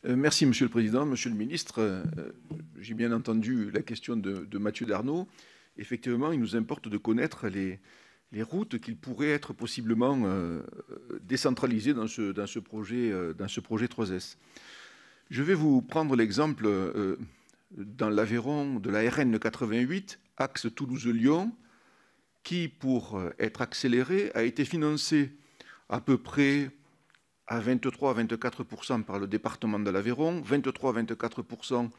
Merci Monsieur le Président. Monsieur le Ministre, j'ai bien entendu la question de Mathieu Darnaud. Effectivement, il nous importe de connaître les routes qui pourraient être possiblement décentralisées dans ce projet 3S. Je vais vous prendre l'exemple dans l'Aveyron de la RN 88, axe Toulouse-Lyon, qui, pour être accéléré, a été financé à peu près à 23 à 24% par le département de l'Aveyron, 23 à 24%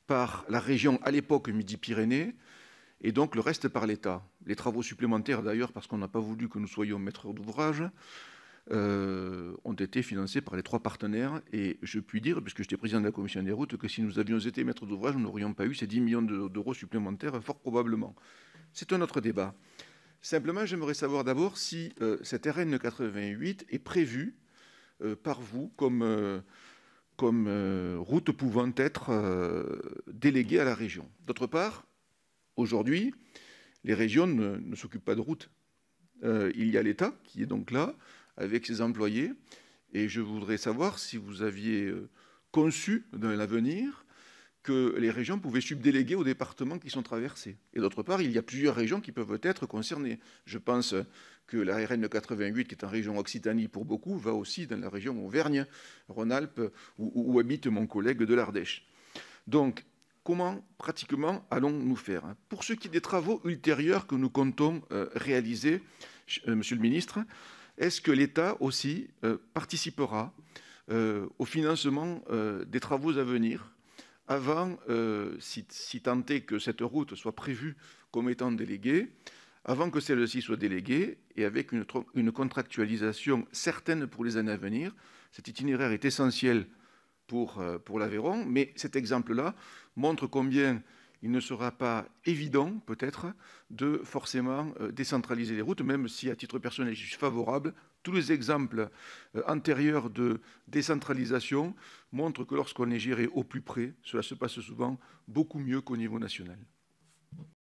par la région, à l'époque, Midi-Pyrénées, et donc le reste par l'État. Les travaux supplémentaires, d'ailleurs, parce qu'on n'a pas voulu que nous soyons maîtres d'ouvrage, ont été financés par les trois partenaires. Et je puis dire, puisque j'étais président de la commission des routes, que si nous avions été maîtres d'ouvrage, nous n'aurions pas eu ces 10 millions d'euros supplémentaires, fort probablement. C'est un autre débat. Simplement, j'aimerais savoir d'abord si cette RN 88 est prévue par vous comme route pouvant être déléguée à la région. D'autre part, aujourd'hui, les régions ne s'occupent pas de routes. Il y a l'État qui est donc là, avec ses employés, et je voudrais savoir si vous aviez conçu dans l'avenir que les régions pouvaient subdéléguer aux départements qui sont traversés. Et d'autre part, il y a plusieurs régions qui peuvent être concernées. Je pense que la RN 88, qui est en région Occitanie pour beaucoup, va aussi dans la région Auvergne-Rhône-Alpes, où habite mon collègue de l'Ardèche. Donc, comment pratiquement allons-nous faire? Pour ce qui est des travaux ultérieurs que nous comptons réaliser, Monsieur le Ministre, est-ce que l'État aussi participera au financement des travaux à venir avant, si tant est que cette route soit prévue comme étant déléguée, avant que celle-ci soit déléguée et avec une contractualisation certaine pour les années à venir? Cet itinéraire est essentiel pour l'Aveyron, mais cet exemple-là montre combien il ne sera pas évident, peut-être, de forcément décentraliser les routes, même si, à titre personnel, je suis favorable. Tous les exemples antérieurs de décentralisation montrent que lorsqu'on est géré au plus près, cela se passe souvent beaucoup mieux qu'au niveau national.